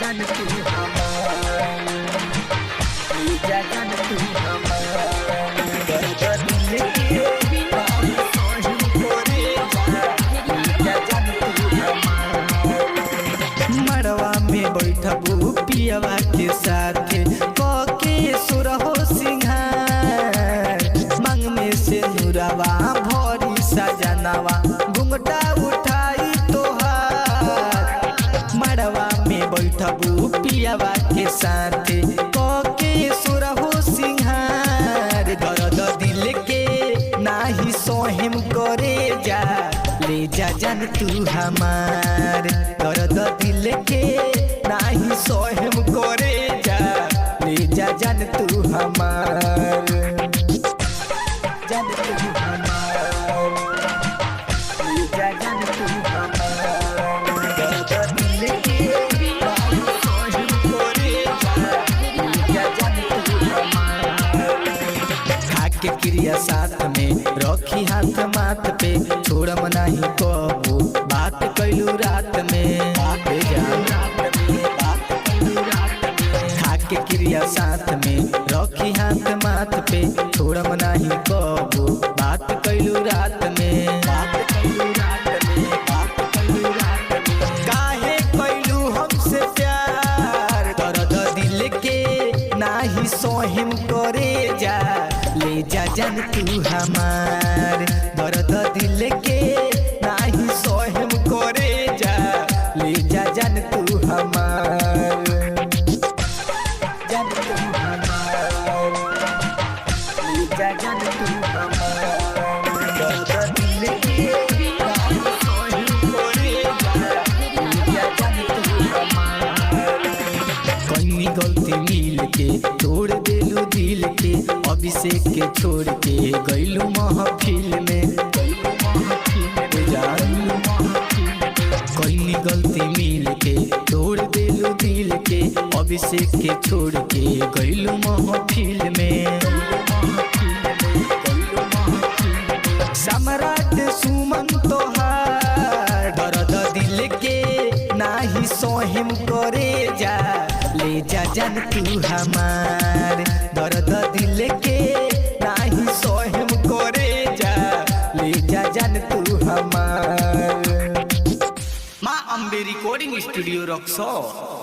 जान तू हमार ले जा जान तू हमार दर्द दिल के बाहर सोही करे जा जान तू हमार मड़वा में बैठबू पियवा के साथ कके सुरहो सिंहार मांग में से नुरवा भरी सजनवा घुंघटा उठाई तोहार मड़वा में बैठबू पियवा के साथ कके सुरहो सिंहार दर्द दिल के नाही सोहिम करे जा ले जा जान तू हमार दर्द दिल के नाही सोहिम करे जा ले जा जान तू हमार जान तू हमार ले जा जान तू हमार दर्द दिल के नाही सोहिम करे जा ले जा जान तू हमार खाके क्रिया साथ में रखी हाथ माथ पे छोड़म नहीं कबू बात कैलू रात में खाके क्रिया साथ में रखी हाथ माथ पे छोड़म नहीं कबू बात कैलू रात में काहे कैलू हमसे प्यार दर्द दिल के नाही सोहिम करे जा ले जा जान तू हमार दर्द दिल के नाही सोहिम करे जा ले जा जान तू हमार जान तू हमार ले जा जान तू हमार दर्द दिल के नाही सोहिम करे जा ले जा जान तू हमार कहीं गलती मिल के तोड़ देलू दिल के अभिषेक के छोड़ के गईलू महफिल में कहीं गलती मिल के तोड़ देलू दिल के अभिषेक के छोड़ के गईलू महफिल में सम्राट सुमन तोहार दर्द दिल के नाही सोहिम करे जा ले जा जान तू हमार दर्द दिल के नाही सोहिम करे जा ले जा जान तू हमार माँ अम्बे रिकॉर्डिंग स्टूडियो रक्सौल।